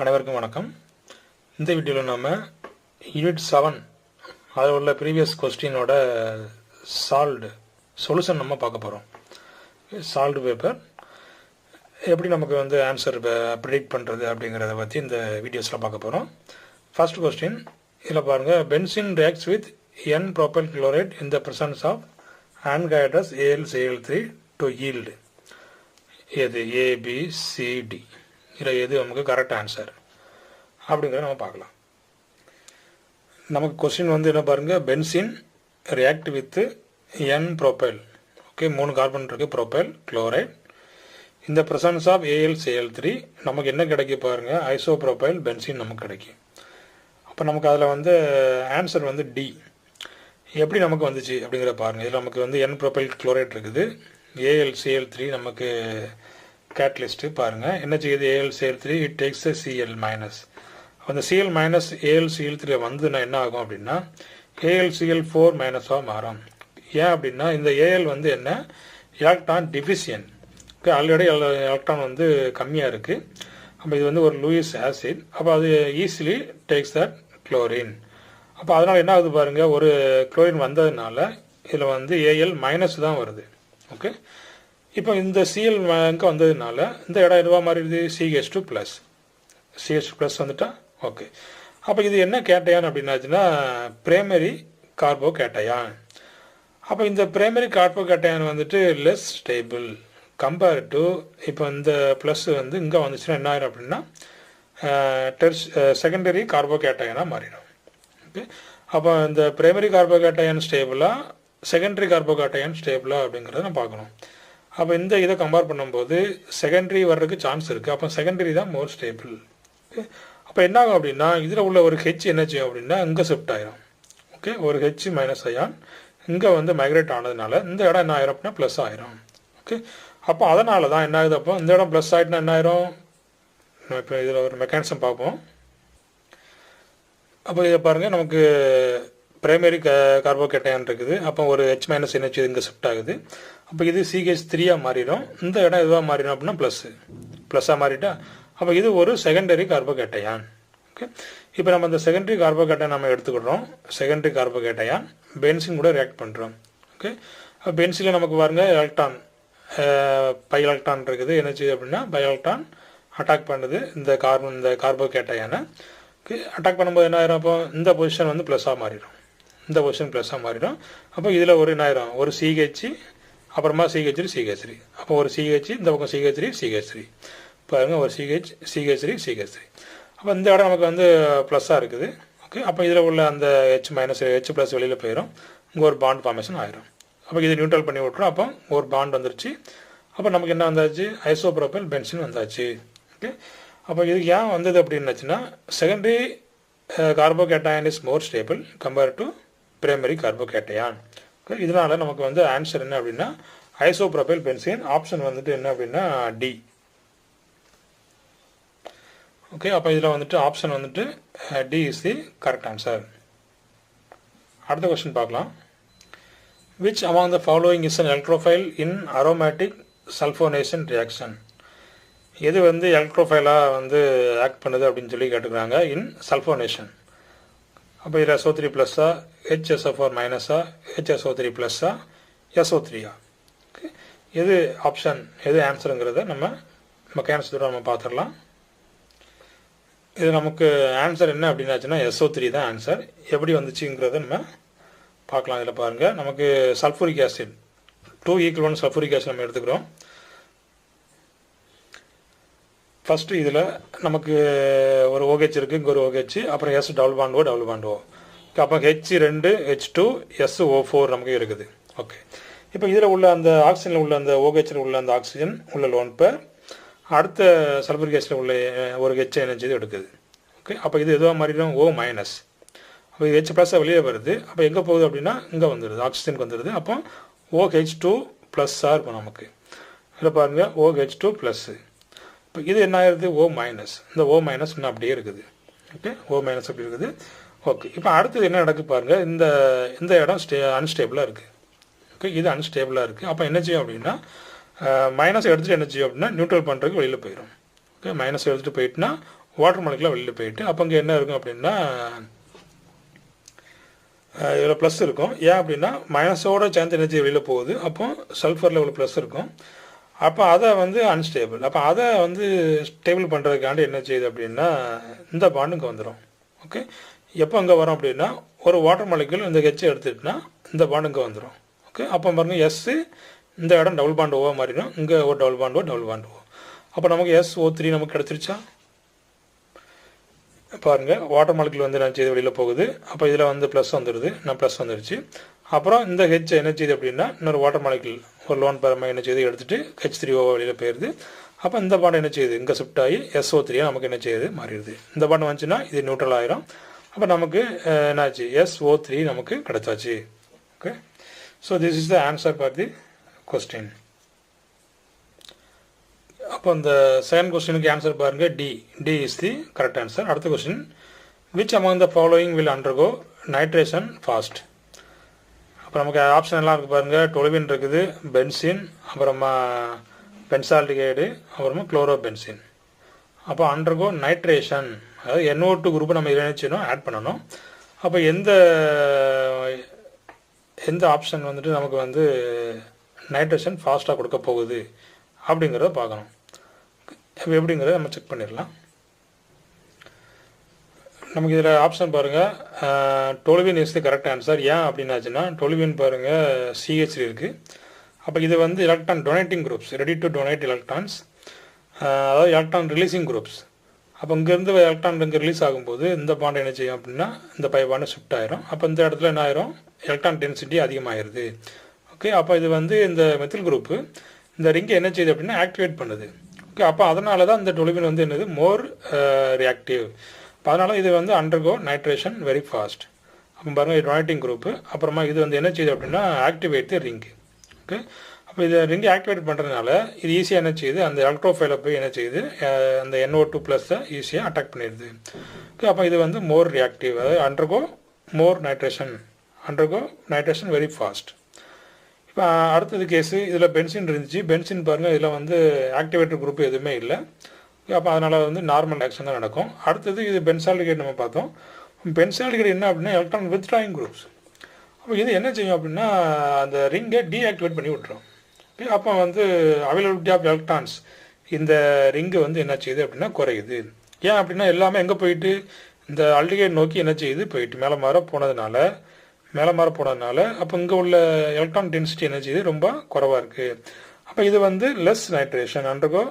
அனைவருக்கும் வணக்கம். இந்த வீடியோவில் நம்ம யூனிட் 7 அதில் உள்ள ப்ரீவியஸ் கொஸ்டினோட சொல்யூஷன் நம்ம பார்க்க போகிறோம். சால்வ்டு பேப்பர் எப்படி நமக்கு ஆன்சர் ப்ரிடிக்ட் பண்ணுறது அப்படிங்கிறத பற்றி இந்த வீடியோஸில் பார்க்க போகிறோம். ஃபர்ஸ்ட் கொஸ்டின் இதில் பாருங்கள், benzene reacts with N propyl chloride in the presence of anhydrous AlCl3 to yield எது ABCD. இதில் எது நமக்கு கரெக்ட் ஆன்சர் அப்படிங்கிறத நம்ம பார்க்கலாம். நமக்கு கொஸ்டின் என்ன பாருங்கள், benzene react with N profile. Okay, 3 carbon இருக்குது, ப்ரோபைல் குளோரைட். இந்த ப்ரெசன்ஸ் ஆஃப் AlCl3 நமக்கு என்ன கிடைக்கும் பாருங்கள், ஐசோப்ரோபைல் பென்சின் நமக்கு கிடைக்கும். அப்போ நமக்கு அதில் ஆன்சர் டி. எப்படி நமக்கு வந்துச்சு அப்படிங்கிற பாருங்கள். இதில் நமக்கு என் ப்ரோபைல் குளோரைட் இருக்குது, AlCl3 நமக்கு கேட்டலிஸ்ட்டு பாருங்கள் என்ன செய்யுது. AlCl3 it takes Cl minus. அந்த Cl மைனஸ் AlCl3 வந்துன்னா என்ன ஆகும் அப்படின்னா AlCl4 மைனஸாக மாறும். ஏன் அப்படின்னா இந்த Al என்ன, எலக்ட்ரான் டிஃபிஷியன்ட். ஆல்ரெடி எலக்ட்ரான் கம்மியாக இருக்குது. அப்போ இது ஒரு லூயிஸ் ஆசிட். அப்போ அது ஈஸிலி டேக்ஸ் தட் குளோரின். அப்போ அதனால் என்ன ஆகுது பாருங்கள், ஒரு குளோரின் வந்ததுனால இதில் Al மைனஸ் தான் வருது. ஓகே, இப்போ இந்த Cl இங்கே வந்ததுனால இந்த இடம் எதுவாக மாறிடுது, CH2 ப்ளஸ். CH2 ப்ளஸ் வந்துட்டா. ஓகே, அப்போ இது என்ன கேட்டையான் அப்படின்னாச்சுன்னா பிரைமரி கார்போ கேட்டையான். அப்போ இந்த primary carbocation less stable compare to இப்போ இந்த ப்ளஸ் இங்கே வந்துச்சுன்னா என்ன ஆயிரும் அப்படின்னா செகண்டரி கார்போ கேட்டையானாக மாறிடும். ஓகே, அப்போ இந்த பிரைமரி கார்போ கேட்டையான் ஸ்டேபிளா, செகண்டரி கார்போ கேட்டையான் ஸ்டேபிளா அப்படிங்கிறத நம்ம பார்க்கணும். அப்போ இந்த இதை கம்பேர் பண்ணும்போது செகண்டரி வர்றதுக்கு சான்ஸ் இருக்குது. அப்போ செகண்டரி தான் மோர் ஸ்டேபிள். ஓகே, அப்போ என்ன ஆகும் அப்படின்னா இதில் உள்ள ஒரு ஹெச் என்ன செய்யும் அப்படின்னா இங்கே ஷிஃப்ட் ஆயிரும். ஓகே, ஒரு ஹெச் மைனஸ் அயான் இங்கே மைக்ரேட் ஆனதுனால இந்த இடம் என்ன ஆயிரும் அப்படின்னா ப்ளஸ் ஆயிரும். ஓகே, அப்போ அதனால தான் என்ன ஆகுது, அப்போ இந்த இடம் ப்ளஸ் ஆகிட்டுனா என்ன ஆயிரும். இப்போ இதில் ஒரு மெக்கானிசம் பார்ப்போம். அப்போ இதை பாருங்கள், நமக்கு பிரைமரி கார்போகேட்டையான் இருக்குது. அப்போ ஒரு ஹெச் மைனஸ் எனர்ஜி இங்கே ஷிஃப்ட் ஆகுது. அப்போ இது CH3 மாறிடும். இந்த இடம் எதுவாக மாறிடும் அப்படின்னா ப்ளஸ்ஸாக மாறிட்டா. அப்போ இது ஒரு செகண்டரி கார்போகேட்டையான். ஓகே, இப்போ நம்ம இந்த செகண்டரி கார்போகேட்டையான் நம்ம எடுத்துக்கிட்டோம். செகண்டரி கார்போகேட்டையான் பென்சின் கூட ரியாக்ட் பண்ணுறோம். ஓகே, பென்சினில் நமக்கு பாருங்கள் எலக்ட்ரான் பை எலக்ட்ரான் இருக்குது. என்ன செய்யுது அப்படின்னா பை எலக்ட்ரான் அட்டாக் பண்ணுது இந்த கார்போகேட்டையானை. ஓகே, அட்டாக் பண்ணும்போது என்ன ஆயிரும், அப்போ இந்த பொசிஷன் ப்ளஸ்ஸாக மாறிடும். இந்த பொசிஷன் ப்ளஸ்ஸாக மாறிடும். அப்போ இதில் ஒரு என்ன ஆயிரும், ஒரு CH அப்புறமா CH3. அப்போ ஒரு CH இந்த பக்கம் CH3 பாருங்கள், ஒரு CH3. அப்போ இந்த இடம் நமக்கு ப்ளஸ்ஸாக இருக்குது. ஓகே, அப்போ இதில் உள்ள அந்த ஹெச் மைனஸ் ஹெச் ப்ளஸ் வெளியில் போயிடும். இங்கே ஒரு பாண்ட் ஃபார்மேஷன் ஆயிரும். அப்போ இது நியூட்ரல் பண்ணி விட்டுரும். அப்போ ஒரு பாண்ட் வந்துருச்சு. அப்போ நமக்கு என்ன வந்தாச்சு, ஐசோப்ரோபைல் பென்சின் வந்தாச்சு. ஓகே, அப்போ இதுக்கு ஏன் வந்தது அப்படின்னாச்சுன்னா secondary carbocation is more stable compare to primary carbocation. Okay, இதனால் நமக்கு ஆன்சர் என்ன அப்படின்னா ஐசோப்ரோபைல் பென்சின். ஆப்ஷன் என்ன அப்படின்னா டி. ஓகே, அப்போ இதில் option D is the correct answer. அடுத்த கொஸ்டின் பார்க்கலாம். Which among the following is an electrophile in aromatic sulphonation reaction. எது எலக்ட்ரோஃபைலாக ஆக்ட் பண்ணுது அப்படின்னு சொல்லி கேட்டுக்கிறாங்க இன் சல்ஃபோனேஷன். அப்போ இதில் SO3 ப்ளஸ்ஸா, HSO4 மைனஸா, HSO3 ப்ளஸ்ஸா, SO3யா. ஓகே, எது ஆப்ஷன் எது ஆன்சருங்கிறத நம்ம மெக்கானிசத்தோட நம்ம பார்த்துடலாம். இது நமக்கு ஆன்சர் என்ன அப்படின்னாச்சுன்னா SO3 தான் ஆன்சர். எப்படி வந்துச்சுங்கிறத நம்ம பார்க்கலாம். இதில் பாருங்கள், நமக்கு sulphuric acid 2 equal sulphuric acid நம்ம எடுத்துக்கிறோம். ஃபஸ்ட்டு இதில் நமக்கு ஒரு OH இருக்குது, இங்கே ஒரு OH, அப்புறம் S டபுள் பாண்ட் O. அப்போ H2 H2 SO4 நமக்கு இருக்குது. ஓகே, இப்போ இதில் உள்ள அந்த ஆக்சிஜனில் உள்ள அந்த OHல உள்ள அந்த ஆக்சிஜன் உள்ள லோன் பேர் அடுத்த சல்ஃபரிக் ஆசிடில் உள்ள ஒரு H எனர்ஜி எடுக்குது. ஓகே, அப்போ இது எதுவாக மாறிடும், O மைனஸ். அப்போ இது H ப்ளஸ்ஸாக வெளியே வருது. அப்போ எங்கே போகுது அப்படின்னா இங்கே வந்துடுது, ஆக்சிஜனுக்கு வந்துடுது. அப்போ OH2 ப்ளஸ்ஸாக இருக்கும் நமக்கு. இதில் பாருங்கள் OH2 ப்ளஸ்ஸு. இப்போ இது என்ன ஆயிருது, O மைனஸ். இந்த O மைனஸ் இன்னும் அப்படியே இருக்குது. ஓகே, O மைனஸ் அப்படி இருக்குது. ஓகே, இப்போ அடுத்தது என்ன நடக்குது பாருங்கள், இந்த இடம் அன்ஸ்டேபிளாக இருக்குது. ஓகே, இது அன்ஸ்டேபிளாக இருக்குது. அப்போ என்ன செய்யும் அப்படின்னா மைனஸ் எடுத்துகிட்டு என்ன செய்யும் அப்படின்னா நியூட்ரல் பண்ணுறதுக்கு வெளியில் போயிடும். ஓகே, மைனஸ் எடுத்துகிட்டு போயிட்டுனா வாட்டர் மாலிகுலாக வெளியில் போயிட்டு அப்போ இங்கே என்ன இருக்கும் அப்படின்னா இதில் ப்ளஸ் இருக்கும். ஏன் அப்படின்னா மைனஸோடு சேர்ந்து எனர்ஜி வெளியில் போகுது. அப்போ சல்ஃபரில் உள்ள ப்ளஸ் இருக்கும். அப்போ அதை வந்து அன்ஸ்டேபிள். அப்போ அதை வந்து ஸ்டேபிள் பண்ணுறதுக்காண்டி என்ன செய்யுது அப்படின்னா இந்த பாண்டு இங்கே வந்துடும். ஓகே, எப்போ இங்கே வரும் அப்படின்னா ஒரு வாட்டர் மாலிகுல் இந்த ஹெச் எடுத்துட்டுனா இந்த பாண்டு இங்கே வந்துடும். ஓகே, அப்போ பாருங்கள் எஸ்ஸு இந்த இடம் டபுள் பாண்ட் ஓவாக மாறிடும். இங்கே ஒரு டபுள் பாண்ட் ஓ. அப்போ நமக்கு SO3 நமக்கு கிடச்சிருச்சா? பாருங்கள், வாட்டர் மாலிகுல் வந்து என்ன செய்து வெளியில் போகுது. அப்போ இதில் வந்து ப்ளஸ் வந்துடுது. ப்ளஸ் வந்துடுச்சு. அப்புறம் இந்த ஹெச் என்ன செய்யுது அப்படின்னா இன்னொரு வாட்டர் மாலிகுல் ஒரு லோன் பேரமாக என்ன செய்யுது எடுத்துகிட்டு H3O வெளியில் போயிடுது. அப்போ இந்த பாண்ட் என்ன செய்யுது இங்கே ஷிஃப்ட் ஆகி SO3 நமக்கு என்ன செய்யுது மாறிடுது. இந்த பாண்ட் வந்துச்சுன்னா இது நியூட்ரல் ஆயிரும். அப்போ நமக்கு என்னாச்சு SO3 நமக்கு கிடச்சாச்சு. Okay, so this is the answer for the question. அப்போ இந்த செகண்ட் கொஸ்டினுக்கு ஆன்சர் பாருங்கள் D is the correct answer. அடுத்த question, which among the following will undergo nitration fast. அப்போ நமக்கு ஆப்ஷன் எல்லாம் இருக்குது பாருங்கள். டொலுவின் இருக்குது, பென்சின், அப்புறமா பென்சால்டிகைடு, அப்புறமா குளோரோபென்சின். அப்போ அண்டர்கோ நைட்ரேஷன், அதாவது NO2 குரூப்பை நம்ம இணைச்சினோம் ஆட் பண்ணணும். அப்போ எந்த ஆப்ஷன் வந்துட்டு நமக்கு வந்து நைட்ரேஷன் ஃபாஸ்ட்டாக கொடுக்க போகுது அப்படிங்கிறத பார்க்கணும். எப்படிங்கிறத நம்ம செக் பண்ணிடலாம். நமக்கு இதில் ஆப்ஷன் பாருங்கள், toluene is the correct answer. ஏன் அப்படின்னாச்சுன்னா டொலுவின் பாருங்கள் CH3 இருக்குது. அப்போ இது வந்து electron donating groups, ready to donate electrons, அதாவது எலக்ட்ரான் ரிலீசிங் குரூப்ஸ். அப்போ இங்கேருந்து எலக்ட்ரான் இங்கே ரிலீஸ் ஆகும்போது இந்த பாண்ட் என்ன செய்யும் அப்படின்னா இந்த பை பாண்டு ஷிஃப்ட் ஆயிரும். அப்போ இந்த இடத்துல என்ன ஆயிரும், எலக்ட்ரான் டென்சிட்டி அதிகமாகிடுது. ஓகே, அப்போ இது வந்து இந்த மெத்தில் குரூப்பு இந்த ரிங்கை என்ன செய்யுது அப்படின்னா ஆக்டிவேட் பண்ணுது. ஓகே, அப்போ அதனால தான் இந்த டொலுவின் வந்து என்னது மோர் ரியாக்டிவ். அதனால இது வந்து அண்டர்கோ நைட்ரேஷன் வெரி ஃபாஸ்ட். அப்போ பாருங்கள் டொனேட்டிங் குரூப்பு. அப்புறமா இது வந்து என்ன செய்யுது அப்படின்னா ஆக்டிவேட் தி ரிங்கு. ஓகே, அப்போ இதை ரிங்கை ஆக்டிவேட் பண்ணுறதுனால இது ஈஸியாக என்ன செய்யுது, அந்த எலக்ட்ரோஃபைலை போய் என்ன செய்யுது அந்த NO2 ப்ளஸை ஈஸியாக அட்டாக் பண்ணிடுது. ஓகே, அப்போ இது வந்து மோர் ரியாக்டிவ், அதாவது அண்டர்கோ நைட்ரேஷன் வெரி ஃபாஸ்ட். இப்போ அடுத்தது கேஸு இதில் பென்சின் இருந்துச்சு. பென்சின் பாருங்கள் இதில் வந்து ஆக்டிவேட்டர் குரூப் எதுவுமே இல்லை. அப்போ அதனால் வந்து நார்மல் ஆக்ஷன் தான் நடக்கும். அடுத்தது இது பென்சால்டிகைட் நம்ம பார்த்தோம். பென்சால்டிகைட் என்ன அப்படின்னா எலக்ட்ரான் வித்ட்ராயிங் குரூப்ஸ். அப்போ இது என்ன செய்யும் அப்படின்னா அந்த ரிங்கை டீஆக்டிவேட் பண்ணி விட்டுரும். அப்போ வந்து அவைலபிலிட்டி ஆஃப் எலக்ட்ரான்ஸ் இந்த ரிங்கு வந்து என்ன செய்யுது அப்படின்னா குறையுது. ஏன் அப்படின்னா எல்லாமே எங்கே போயிட்டு இந்த அல்டிகைட் நோக்கி என்ன செய்யுது போயிட்டு மேலே மாற போனதுனால அப்போ இங்கே உள்ள எலக்ட்ரான் டென்சிட்டி என்ன செய்யுது ரொம்ப குறைவாக இருக்குது. அப்போ இது வந்து less nitration undergo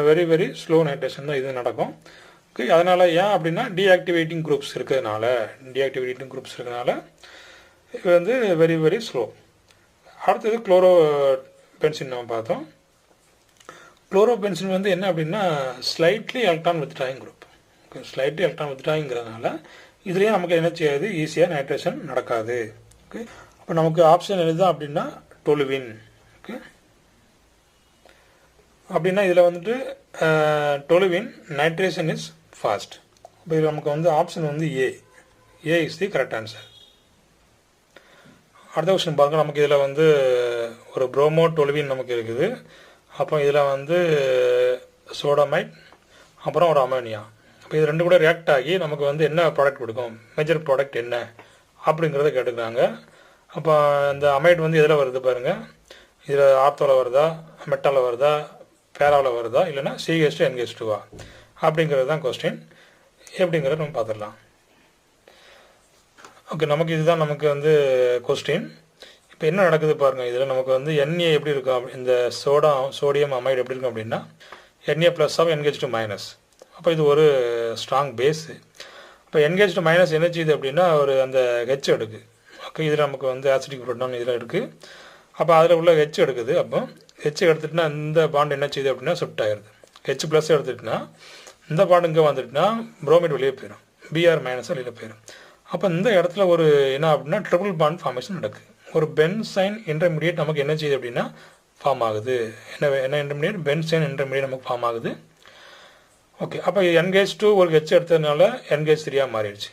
very very slow nitration தான் இது நடக்கும். ஓகே, அதனால் ஏன் அப்படின்னா டீஆக்டிவேட்டிங் குரூப்ஸ் இருக்கிறதுனால இது வந்து வெரி வெரி ஸ்லோ. அடுத்தது குளோரோபென்சின் நம்ம பார்த்தோம். குளோரோபென்சின் வந்து என்ன அப்படின்னா slightly electron withdrawing group. Okay, slightly electron வித்ட்ராயிங்கிறதுனால இதுலேயே நமக்கு என்ன செய்யாது ஈஸியாக நைட்ரேஷன் நடக்காது. ஓகே, அப்போ நமக்கு ஆப்ஷன் எதுதான் அப்படின்னா டொலுவின். ஓகே, அப்படின்னா இதில் வந்துட்டு டொலுவின் நைட்ரேஷன் இஸ் ஃபாஸ்ட். இப்போ இதில் நமக்கு வந்து ஆப்ஷன் வந்து ஏ இஸ் தி கரெக்ட் ஆன்சர். அடுத்த கொஸ்டின் பாருங்கள். நமக்கு இதில் வந்து ஒரு ப்ரோமோ டொலுவின் நமக்கு இருக்குது. அப்போ இதில் வந்து சோடமைட் அப்புறம் ஒரு அமோனியா. இப்போ இது ரெண்டு கூட ரியாக்ட் ஆகி நமக்கு வந்து என்ன ப்ராடக்ட் கொடுக்கும், மேஜர் ப்ராடக்ட் என்ன அப்படிங்கிறத கேட்டுக்கிறாங்க. அப்போ இந்த அமைட் வந்து எதில் வருது பாருங்கள், இதில் ஆர்த்தோவில் வருதா, மெட்டாவில் வருதா, பேராவில் வருதா, இல்லைனா CH2 NH2 அப்படிங்கிறது தான் கொஸ்டின். எப்படிங்கிறத நம்ம பார்த்துடலாம். ஓகே, நமக்கு இதுதான் நமக்கு வந்து கொஸ்டின். இப்போ என்ன நடக்குது பாருங்கள். இதில் நமக்கு வந்து Na எப்படி இருக்கும், இந்த சோடியம் அமைடு எப்படி இருக்கும் அப்படின்னா Na plus of NH2 minus. அப்போ இது ஒரு ஸ்ட்ராங் பேஸு. இப்போ NH2 மைனஸ் என்ன செய்யுது அப்படின்னா ஒரு அந்த ஹெச் எடுக்கு. ஓகே, இதில் நமக்கு வந்து ஆசிடிக் புரோட்டான் இதில் இருக்குது. அப்போ அதில் உள்ள ஹெச் எடுக்குது. அப்போ ஹெச் எடுத்துட்டுனா இந்த பாண்ட் என்ன செய்யுது அப்படின்னா ஷிஃப்ட் ஆகிடுது. ஹெச் ப்ளஸ் எடுத்துட்டுனா இந்த பாண்ட் இங்கே வந்துட்டுனா புரோமைட் வெளியே போயிடும், Br மைனஸ் வெளியில் போயிடும். அப்போ இந்த இடத்துல ஒரு என்ன அப்படின்னா ட்ரிபிள் பாண்ட் ஃபார்மேஷன் நடக்குது. ஒரு பென்சைன் இன்டர்மீடியேட் நமக்கு என்ன செய்யுது அப்படின்னா ஃபார்ம் ஆகுது. என்ன இன்டர்மீடியேட், பென்சைன் இன்டர்மீடியேட் நமக்கு ஃபார்ம் ஆகுது. ஓகே, அப்போ NH2 ஒரு ஹெச் எடுத்ததுனால NH3 மாறிடுச்சு.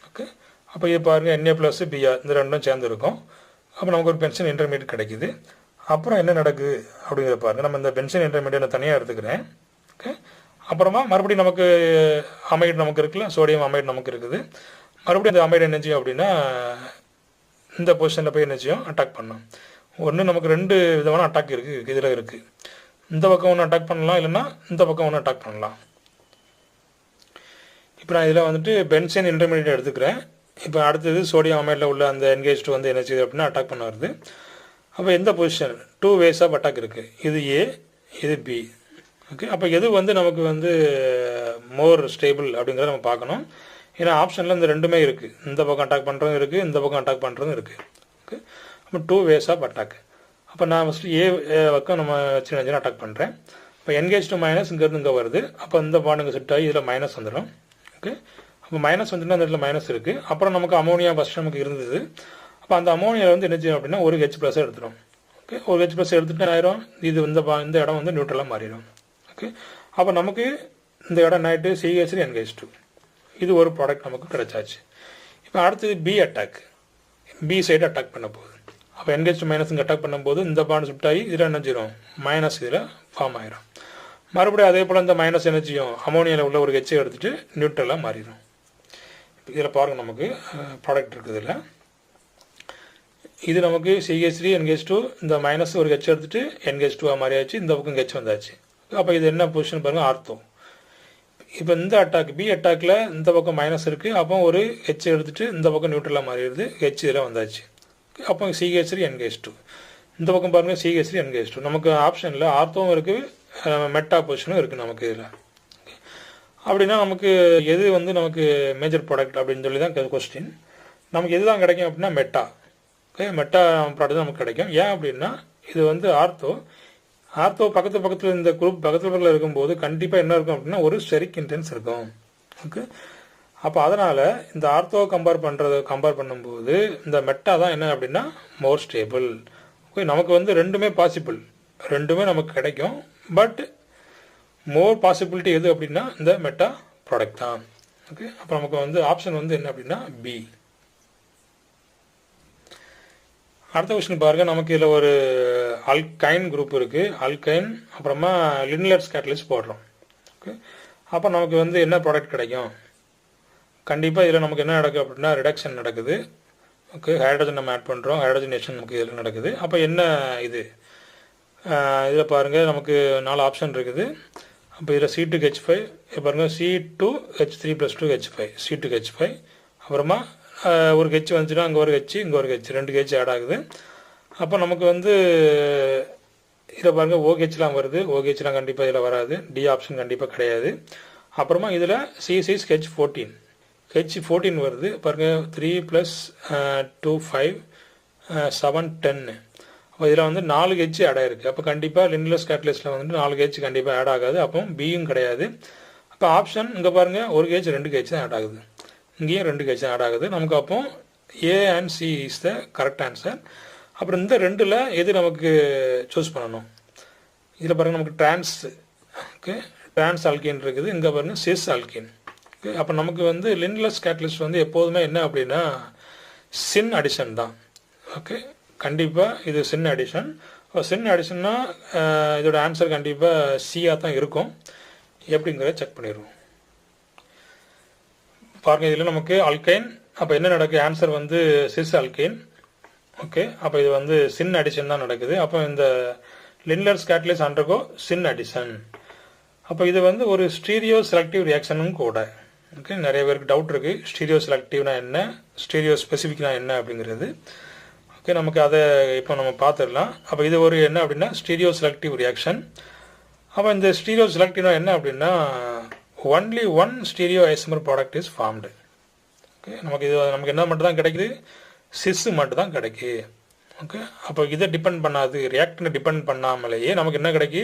ஓகே, அப்போ இது பாருங்கள் Na ப்ளஸ் Br இந்த ரெண்டும் சேர்ந்து இருக்கும். அப்போ நமக்கு ஒரு பென்சைன் இன்டர்மீடியேட் கிடைக்குது. அப்புறம் என்ன நடக்குது அப்படிங்கிறத பாருங்கள். நம்ம இந்த பென்சைன் இன்டர்மீடியேட் தனியாக எடுத்துக்கிறேன். ஓகே, அப்புறமா மறுபடியும் நமக்கு அமைடு நமக்கு இருக்குல்ல, சோடியம் அமைடு நமக்கு இருக்குது. மறுபடியும் அந்த அமைடு என்ன செய்யும் அப்படின்னா இந்த பொசிஷனில் போய் என்ன செய்யும், அட்டாக் பண்ணும். ஒன்று நமக்கு 2 விதமான அட்டாக் இருக்குது இதில் இருக்குது. இந்த பக்கம் ஒன்று அட்டாக் பண்ணலாம், இல்லைன்னா இந்த பக்கம் ஒன்று அட்டாக் பண்ணலாம். இப்போ நான் இதில் வந்துட்டு பென்சீன் இன்டர்மீடியட் எடுத்துக்கிறேன். இப்போ அடுத்தது சோடியம் அமைடில் உள்ள அந்த என்கேஜ் வந்து என்ன செய்யுது அப்படின்னா அட்டாக் பண்ண வருது. அப்போ எந்த பொசிஷன் 2 வேஸ் ஆஃப் அட்டாக் இருக்குது. இது ஏ, இது பி. ஓகே, அப்போ எது வந்து நமக்கு வந்து மோர் ஸ்டேபிள் அப்படிங்கிறத நம்ம பார்க்கணும். ஏன்னா ஆப்ஷனில் இந்த ரெண்டுமே இருக்குது. இந்த பக்கம் அட்டாக் பண்ணுறதும் இருக்குது, இந்த பக்கம் அட்டாக் பண்ணுறதும் இருக்குது. ஓகே, அப்போ 2 வேஸ் ஆஃப் அட்டாக். அப்போ நான் ஃபஸ்ட்டு ஏ பக்கம் நம்ம வச்சு அட்டாக் பண்ணுறேன். இப்போ என்கேஜ் டு மைனஸ் இங்கேருந்து இங்கே வருது. அப்போ இந்த பாண்டுங்க செட் ஆகி இதில் மைனஸ் வந்துடும். ஓகே, அப்போ மைனஸ் வந்துட்டு அந்த இடத்துல மைனஸ் இருக்குது. அப்புறம் நமக்கு அமோனியா ஃபஸ்ட்டு நமக்கு இருந்தது. அப்போ அந்த அமோனியா வந்து என்ன செய்யும் அப்படின்னா ஒரு H+ எடுத்துடும். ஓகே, ஒரு H+ எடுத்துகிட்டு ஆயிரும். இது இந்த இடம் வந்து நியூட்ரலாக மாறிடும். ஓகே, அப்போ நமக்கு இந்த இடம் நைட்டு CH3 NH2 இது ஒரு ப்ராடக்ட் நமக்கு கிடைச்சாச்சு. இப்போ அடுத்தது B attack. B side attack பண்ண போகுது. அப்போ NH2 மைனஸ் இங்கே அட்டாக் பண்ணும்போது இந்த பாண்ட் ஷிஃப்ட் ஆகி இதில் என்ன செய்யும், மைனஸ் இதில் ஃபார்ம் ஆயிரும். மறுபடியும் அதே போல் இந்த மைனஸ் என்ன செய்யும், அமோனியாவில் உள்ள ஒரு H எடுத்துகிட்டு நியூட்ரலாக மாறிடும். இதில் பாருங்கள் நமக்கு ப்ராடக்ட் இருக்குது. இதில் இது நமக்கு CH3 NH2 இந்த மைனஸ் ஒரு H எடுத்துகிட்டு NH2 மாறியாச்சு. இந்த பக்கம் H வந்தாச்சு. அப்போ இது என்ன பொசிஷன் பாருங்கள், ஆர்த்தோ. இப்போ இந்த அட்டாக் பி அட்டாக்கில் இந்த பக்கம் மைனஸ் இருக்குது. அப்போ ஒரு H எடுத்துகிட்டு இந்த பக்கம் நியூட்ரலாக மாறிடுது. H இதில் வந்தாச்சு. அப்போ CH3 NH2 இந்த பக்கம் பாருங்கள் CH3 NH2 நமக்கு ஆப்ஷனில் ஆர்த்தோவும் இருக்குது, மெட்டா பொசிஷனும் இருக்குது நமக்கு இதில். அப்படின்னா நமக்கு எது வந்து நமக்கு மேஜர் ப்ராடக்ட் அப்படின்னு சொல்லி தான் கொஸ்டின். நமக்கு எது தான் கிடைக்கும் அப்படின்னா மெட்டா. ஓகே, மெட்டா ப்ராடக்ட் தான் நமக்கு கிடைக்கும். ஏன் அப்படின்னா இது வந்து ஆர்த்தோ பக்கத்தில் இந்த குரூப் பக்கத்தில் இருக்கும்போது கண்டிப்பாக என்ன இருக்கும் அப்படின்னா ஒரு ஸ்டெரிக் இன்டென்ஸ் இருக்கும். ஓகே, அப்போ அதனால் இந்த ஆர்த்தோ கம்பேர் பண்ணும்போது இந்த மெட்டா தான் என்ன அப்படின்னா மோர் ஸ்டேபிள். ஓகே, நமக்கு வந்து ரெண்டுமே பாசிபிள், ரெண்டுமே நமக்கு கிடைக்கும். பட் மோர் பாசிபிலிட்டி எது அப்படின்னா இந்த மெட்டா ப்ராடக்ட் தான். ஓகே, அப்போ நமக்கு வந்து ஆப்ஷன் வந்து என்ன அப்படின்னா பி. அடுத்த கொஸ்டின் பாருங்கள். நமக்கு இதில் ஒரு அல்கைன் குரூப் இருக்குது. அல்கைன் அப்புறமா லின்லர்ஸ் கேட்டலிஸ்ட் போடுறோம். ஓகே, அப்போ நமக்கு வந்து என்ன ப்ராடக்ட் கிடைக்கும், கண்டிப்பாக இதில் நமக்கு என்ன நடக்குது அப்படின்னா ரிடக்ஷன் நடக்குது. ஓகே, ஹைட்ரஜன் நம்ம ஆட் பண்ணுறோம், ஹைட்ரஜனேஷன் நமக்கு இதில் நடக்குது. அப்போ என்ன இது இதில் பாருங்கள் நமக்கு 4 ஆப்ஷன் இருக்குது. அப்போ இதில் C2H5 பாருங்கள், C2H3+2H5 C2H5 அப்புறமா ஒரு H வந்துச்சுன்னா அங்கே ஒரு H இங்கே ஒரு H 2 H ஆட் ஆகுது. அப்போ நமக்கு வந்து இதில் பாருங்கள் OHலாம் வருது. OHலாம் கண்டிப்பாக இதில் வராது. டி ஆப்ஷன் கண்டிப்பாக கிடையாது. அப்புறமா இதில் C6H14 வருது பாருங்கள். 3 + 2 5 7 10. அப்போ இதில் வந்து 4 H ஆட் ஆகிருக்கு. அப்போ கண்டிப்பாக லின்லர்ஸ் கேட்டலிஸ்ட்டில் வந்துட்டு 4 H கண்டிப்பாக ஆட் ஆகாது. அப்போ பியும் கிடையாது. அப்போ ஆப்ஷன் இங்கே பாருங்கள் 1 H 2 H தான் ஆட் ஆகுது. இங்கேயும் 2 H ஆட் ஆகுது நமக்கு. அப்போ A and C is the correct answer. அப்புறம் இந்த ரெண்டில் எது நமக்கு சூஸ் பண்ணணும், இதில் பாருங்கள் நமக்கு ட்ரான்ஸ் ஆல்கின் இருக்குது. இங்கே பாருங்கள் சிஸ் ஆல்கின். ஓகே, அப்போ நமக்கு வந்து லின்லர்ஸ் கேட்டலிஸ்ட் வந்து எப்போதுமே என்ன அப்படின்னா சின் அடிஷன் தான். ஓகே, கண்டிப்பாக இது சின் அடிஷன். சின் அடிஷன்னா இதோட ஆன்சர் கண்டிப்பாக சியாக தான் இருக்கும். எப்படிங்கிறத செக் பண்ணிடுவோம். பாருங்கள் இதில் நமக்கு அல்கைன். அப்போ என்ன நடக்குது, ஆன்சர் வந்து சிஸ் அல்கைன். ஓகே, அப்போ இது வந்து சின் அடிஷன் தான் நடக்குது. அப்போ இந்த லின்லர்ஸ் கேட்டலிஸ்ட் அண்டர்கோ சின் அடிஷன். அப்போ இது வந்து ஒரு ஸ்டீரியோ செலக்டிவ் ரியாக்ஷனும் கூட. ஓகே, நிறைய பேருக்கு டவுட் இருக்குது ஸ்டீரியோ செலக்டிவ்னா என்ன, ஸ்டீரியோ ஸ்பெசிஃபிக்னா என்ன அப்படிங்கிறது. ஓகே, நமக்கு அதை இப்போ நம்ம பார்த்துடலாம். அப்போ இது ஒரு என்ன அப்படின்னா ஸ்டீரியோ செலக்டிவ் ரியாக்ஷன். அப்போ இந்த ஸ்டீரியோ செலக்டிவ்னா என்ன அப்படின்னா only one stereo isomer product is formed. Okay, நமக்கு என்ன மட்டும் தான் கிடைக்குது, சிஸ் மட்டும் தான் கிடைக்கு. ஓகே, அப்போ இதை டிபெண்ட் பண்ணாது, ரியாக்டனை டிபெண்ட் பண்ணாமலேயே நமக்கு என்ன கிடைக்கி,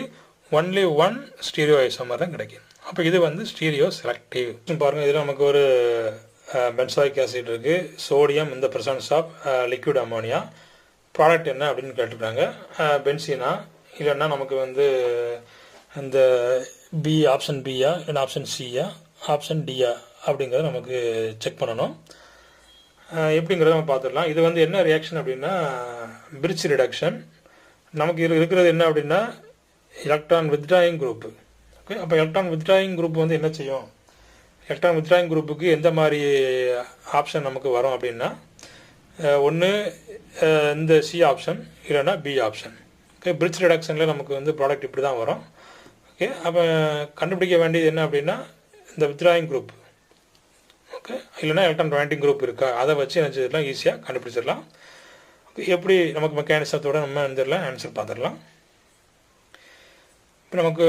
ஒன்லி ஒன் ஸ்டீரியோ ஐசோமர் தான் கிடைக்கும். அப்போ இது வந்து ஸ்டீரியோ செலக்டிவ். பாருங்கள் இதில் நமக்கு ஒரு பென்சாயிக் ஆசிட் இருக்குது, சோடியம் இந்த presence of liquid ammonia. Product என்ன அப்படின்னு கேட்டுருக்காங்க, பென்சீனா இல்லைன்னா நமக்கு வந்து இந்த பி ஆப்ஷன் பியா இல்லை ஆப்ஷன் சியா ஆப்ஷன் டியா அப்படிங்கிறத நமக்கு செக் பண்ணணும். எப்படிங்கிறத நம்ம பார்த்துடலாம். இது வந்து என்ன ரியாக்ஷன் அப்படின்னா பிரிட்ஜ் ரிடக்ஷன். நமக்கு இதில் இருக்கிறது என்ன அப்படின்னா எலக்ட்ரான் வித்ட்ராயிங் குரூப்பு. ஓகே, அப்போ எலக்ட்ரான் வித்ட்ராயிங் குரூப் வந்து என்ன செய்யும்? எலக்ட்ரான் வித்ட்ராயிங் குரூப்புக்கு எந்த மாதிரி ஆப்ஷன் நமக்கு வரும் அப்படின்னா, ஒன்று இந்த சி ஆப்ஷன், இல்லைன்னா பி ஆப்ஷன். ஓகே, பிரிட்ஜ் ரிடக்ஷனில் நமக்கு வந்து ப்ராடக்ட் இப்படி தான் வரும். ஓகே, அப்போ கண்டுபிடிக்க வேண்டியது என்ன அப்படின்னா, இந்த வித்ட்ராயிங் குரூப், ஓகே, இல்லைன்னா எலக்ட்ரான் டொனேட்டிங் குரூப் இருக்கா, அதை வச்சு என்ன செய்யலாம், ஈஸியாக கண்டுபிடிச்சிடலாம். எப்படி நமக்கு மெக்கானிசத்தோட நம்ம வந்துடலாம், ஆன்சர் பார்த்துடலாம். இப்போ நமக்கு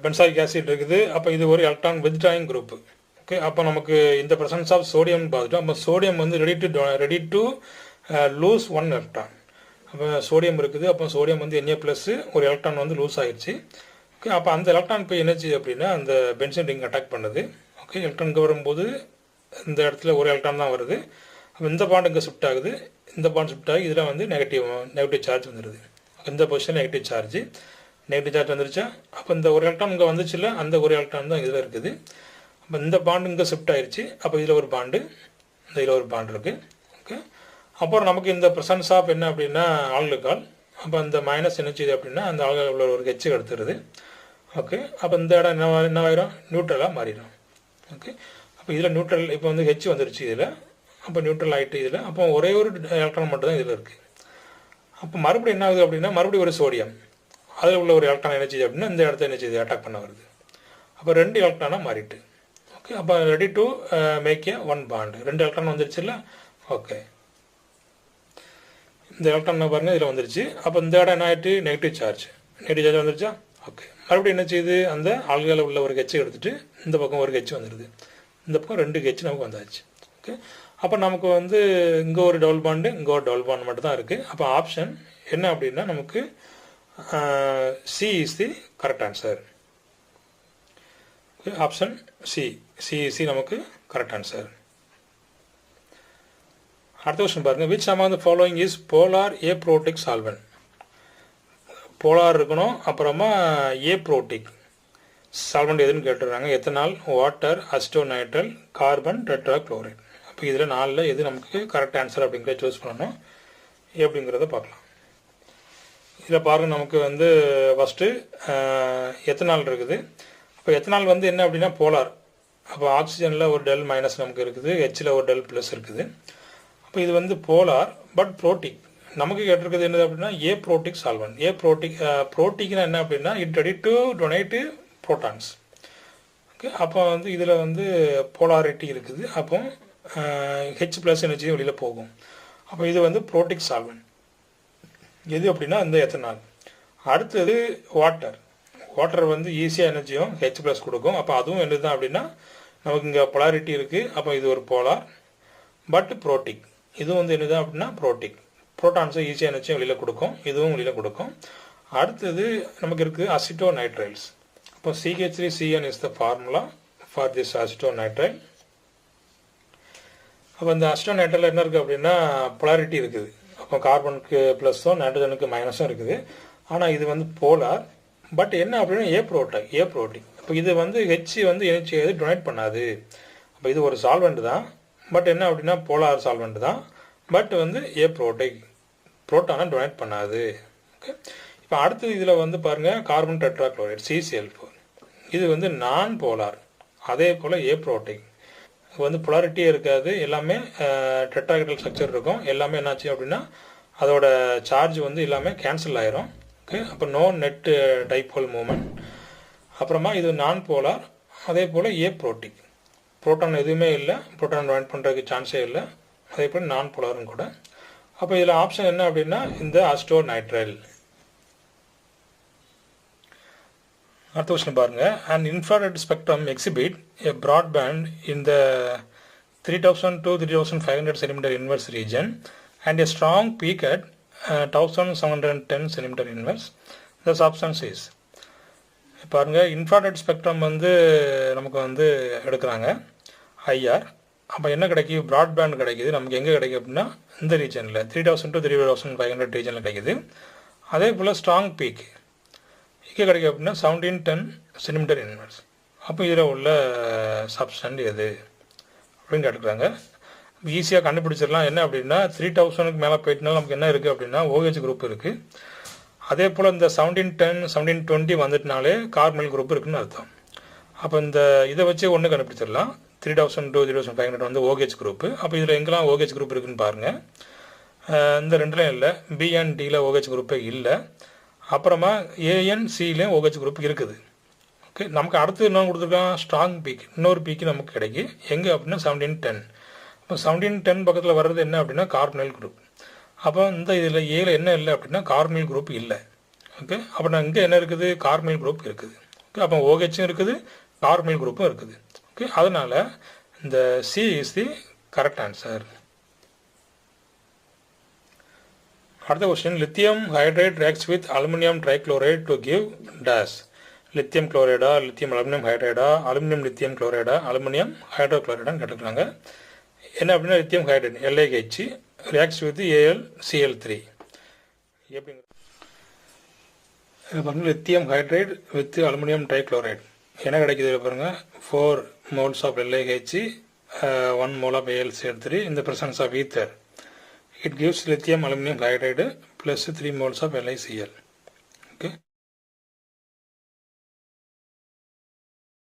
பென்சாயிக் ஆசிட் இருக்குது, அப்போ இது ஒரு எலக்ட்ரான் வித்ட்ராயிங் குரூப்பு. ஓகே, அப்போ நமக்கு இந்த ப்ரெசன்ஸ் ஆஃப் சோடியம்னு பார்த்துட்டோம். அப்போ சோடியம் வந்து ரெடி டு லூஸ் 1 எலக்ட்ரான். அப்போ சோடியம் இருக்குது, அப்போ சோடியம் வந்து Na ப்ளஸ் ஒரு எலக்ட்ரான் வந்து லூஸ் ஆகிடுச்சு. ஓகே, அப்போ அந்த எலக்ட்ரான் போய் என்ன செய்யுது அப்படின்னா அந்த பென்சீன் ரிங் அட்டாக் பண்ணுது. ஓகே, எலக்ட்ரானுக்கு வரும்போது இந்த இடத்துல ஒரு எலக்ட்ரான் தான் வருது. அப்போ இந்த பாண்ட் இங்கே ஷிஃப்ட் ஆகுது, இந்த பாண்ட் ஷிஃப்ட் ஆகி இதில் வந்து நெகட்டிவ் சார்ஜ் வந்துடுது. இந்த பொசிஷன் நெகட்டிவ் சார்ஜ் வந்துருச்சா? அப்போ இந்த ஒரு எலக்ட்ரான் இங்கே வந்துச்சு இல்லை, அந்த ஒரு எலக்ட்ரான் தான் இதில் இருக்குது. அப்போ இந்த பாண்டு இங்கே ஷிஃப்ட் ஆயிடுச்சு. அப்போ இதில் ஒரு பாண்டு, இதில் ஒரு பாண்டு இருக்குது. ஓகே, அப்புறம் நமக்கு இந்த ப்ரெசன்ஸ் ஆஃப் என்ன அப்படின்னா ஆல்கஹால். அப்போ அந்த மைனஸ் என்ன செய்யுது அப்படின்னா அந்த ஆல்கஹால் உள்ள ஒரு ஹெச் எடுத்துருது. ஓகே, அப்போ இந்த இடம் என்ன ஆயிரும், நியூட்ரலாக மாறிடும். ஓகே, அப்போ இதில் நியூட்ரல், இப்போ வந்து ஹெச் வந்துருச்சு இதில், அப்போ நியூட்ரல் ஆகிட்டு இதில், அப்போ ஒரே ஒரு எலக்ட்ரான் மட்டும் தான் இதில் இருக்குது. அப்போ மறுபடியும் என்ன ஆகுது அப்படின்னா மறுபடியும் ஒரு சோடியம், அதில் உள்ள ஒரு எலக்ட்ரான் என்ன செய்யுது அப்படின்னா இந்த இடத்த என்ன செய்யுது, அட்டாக் பண்ண வருது. அப்போ 2 எலக்ட்ரானாக மாறிட்டு. ஓகே, அப்போ ready to make a 1 bond, 2 electron வந்துருச்சு இல்லை. ஓகே, இந்த எலக்ட்ரான் பாருங்கள் இதில் வந்துருச்சு. அப்போ இந்த இடம் என்ன ஆகிட்டு, நெகட்டிவ் சார்ஜ் வந்துருச்சா? ஓகே, மறுபடியும் என்ன செய்யுது, அந்த ஆல்கஹால் உள்ள ஒரு ஹெச் எடுத்துகிட்டு இந்த பக்கம் ஒரு ஹெச் வந்துடுது, இந்த பக்கம் 2 ஹெச் நமக்கு வந்தாச்சு. ஓகே, அப்போ நமக்கு வந்து இங்கே ஒரு டபுள் பாண்டு, இங்கே ஒரு டபுள் பாண்டு மட்டும் தான் இருக்குது. அப்போ ஆப்ஷன் என்ன அப்படின்னா நமக்கு C is the correct answer. Option C நமக்கு கரெக்ட் ஆன்சர். அடுத்த கொஸ்டின் பாருங்கள், which among the following is polar aprotic solvent? Polar இருக்கணும், அப்புறமா ஏப்ரோட்டிக் சால்வெண்ட் எதுன்னு கேட்டுருக்காங்க. Ethanol, water, acetonitrile, carbon tetrachloride. அப்போ இதில் 4ல் எது நமக்கு கரெக்ட் ஆன்சர் அப்படிங்கிறத சூஸ் பண்ணணும். எப்படிங்கிறத பார்க்கலாம். இதில் பாருங்கள், நமக்கு வந்து ஃபஸ்ட்டு எத்தனால் இருக்குது. இப்போ எத்தனால் வந்து என்ன அப்படின்னா போலார். அப்போ ஆக்சிஜனில் ஒரு டெல் மைனஸ் நமக்கு இருக்குது, ஹெச்சில் ஒரு டெல் ப்ளஸ் இருக்குது. அப்போ இது வந்து போலார் பட் ப்ரோட்டிக். நமக்கு கேட்டிருக்கிறது என்னது அப்படின்னா ஏப்ரோட்டிக் சால்வெண்ட். ப்ரோட்டிக்னா என்ன அப்படின்னா it ready to donate protons. Okay, அப்போ வந்து இதில் வந்து போலாரிட்டி இருக்குது. அப்போ ஹெச் ப்ளஸ் எனர்ஜி வெளியில் போகும். அப்போ இது வந்து ப்ரோட்டிக் சால்வெண்ட். எது அப்படின்னா இந்த எத்தனால். அடுத்தது வாட்டர் வந்து ஈஸியாக எனர்ஜியும் ஹெச் ப்ளஸ் கொடுக்கும். அப்போ அதுவும் என்னது தான் அப்படின்னா நமக்கு இங்கே பொலாரிட்டி இருக்குது. அப்போ இது ஒரு போலார் பட் ப்ரோட்டிக். இதுவும் வந்து என்னது அப்படின்னா ப்ரோட்டிக். ப்ரோட்டான்ஸை ஈஸியாக எனர்ஜியும் வெளியில் கொடுக்கும், இதுவும் வெளியில் கொடுக்கும். அடுத்தது நமக்கு இருக்குது அசிட்டோநைட்ரைல்ஸ். அப்போ CH3CN is the formula for this acetonitrile. அப்போ இந்த அசிட்டோநைட்ரைல் என்ன இருக்குது அப்படின்னா பொலாரிட்டி இருக்குது. அப்போ கார்பனுக்கு ப்ளஸும் நைட்ரஜனுக்கு மைனஸும் இருக்குது. ஆனால் இது வந்து போலார் பட் என்ன அப்படின்னா ஏப்ரோட்டிக். அப்போ இது வந்து ஹெச் வந்து என்ன செய்யாது, டொனேட் பண்ணாது. அப்போ இது ஒரு சால்வெண்ட் தான் பட் என்ன அப்படின்னா போலார் சால்வெண்ட் தான் பட் வந்து ஏப்ரோட்டிக், புரோட்டானை டொனேட் பண்ணாது. ஓகே, இப்போ அடுத்தது இதில் வந்து பாருங்கள் கார்பன் டெட்ராக்ளோரைட் CCl4. இது வந்து நான் போலார், அதே போல் ஏப்ரோட்டிக். வந்து பொலாரிட்டியே இருக்காது, எல்லாமே டெட்ராஹெட்ரல் ஸ்ட்ரக்சர் இருக்கும். எல்லாமே என்னாச்சு அப்படின்னா அதோட சார்ஜ் வந்து எல்லாமே கேன்சல் ஆயிரும். ஓகே, அப்போ நோ நெட் டைபோல் மூமெண்ட். அப்புறமா இது நான் போலார், அதே போல் ஏப்ரோட்டிக், புரோட்டான் எதுவுமே இல்லை, புரோட்டான் டொனேட் பண்ணுறதுக்கு சான்ஸே இல்லை. அதே போல் நான் போலாரும் கூட. அப்போ இதில் ஆப்ஷன் என்ன அப்படின்னா இந்த அசிட்டோநைட்ரைல். அடுத்த கொஸ்டின் பாருங்க, an infrared spectrum exhibit a broadband in the 3000 to 3500 centimeter inverse region and a strong peak at 1710 centimeter inverse. The substance is. பாருங்க, இன்ஃப்ராரெட் ஸ்பெக்ட்ரம் வந்து நமக்கு வந்து எடுக்கிறாங்க ஐஆர். அப்போ என்ன கிடைக்கும், ப்ராட்பேண்ட் கிடைக்கிது. நமக்கு எங்கே கிடைக்கும் அப்படின்னா இந்த ரீஜனில் 3000 to 3500 ரீஜனில் கிடைக்கிது. அதே போல் ஸ்ட்ராங் பீக் இங்கே கிடைக்கும் அப்படின்னா 1710 சென்டிமீட்டர் இன்வெர்ஸ். அப்போ இதில் உள்ள சப்ஸ்டன்ட் எது அப்படின்னு கேட்டுக்கிறாங்க. ஈஸியாக கண்டுபிடிச்சிடலாம். என்ன அப்படின்னா 3000க்கு மேலே போயிட்டுனால நமக்கு என்ன இருக்குது அப்படின்னா OH குரூப் இருக்குது. அதே போல் இந்த 1710 1720 வந்துட்டுனாலே கார்பனைல் குரூப் இருக்குதுன்னு அர்த்தம். அப்போ இந்த இதை வச்சு ஒன்று கண்டுபிடிச்சிடலாம். 3000 to 3500 வந்து OH குரூப்பு. அப்போ இதில் எங்கெல்லாம் OH குரூப் இருக்குதுன்னு பாருங்கள். இந்த ரெண்டுலையும் இல்லை. B and Dயில் OH குரூப்பே இல்லை. அப்புறமா ANCலையும் OH குரூப் இருக்குது. ஓகே, நமக்கு அடுத்து என்ன கொடுத்துருக்கான், ஸ்ட்ராங் பீக், இன்னொரு பீக்கு நமக்கு கிடைக்கும். எங்கே அப்படின்னா 1710. இப்போ 1710 பக்கத்தில் வர்றது என்ன அப்படின்னா கார்பனைல் குரூப். அப்போ இந்த இதில் ஏல என்ன இல்லை அப்படின்னா கார்பனைல் குரூப் இல்லை. ஓகே, அப்போ நான் இங்கே என்ன இருக்குது, கார்பனைல் குரூப் இருக்குது. ஓகே, அப்போ OHம் இருக்குது, கார்பனைல் குரூப்பும் இருக்குது. ஓகே, அதனால் இந்த C is the correct answer. அடுத்த question, lithium hydride reacts with aluminium trichloride to give dash. Lithium குளோரைடா, லித்தியம் அலுமினியம் ஹைட்ரைடா, அலுமினியம் லித்தியம் குளோரைடா, அலுமினியம் ஹைட்ரோக்ளோரைடான்னு கேட்டுக்கிறாங்க. என்ன அப்படின்னா lithium hydride LiH reacts with AlCl3. எப்படிங்க பாருங்கள், lithium hydride with aluminium trichloride என்ன கிடைக்குது பாருங்கள், 4 moles of LiH, 1 mole of AlCl3 in the presence of ether. It gives lithium aluminum hydride plus 3 moles of LiCl.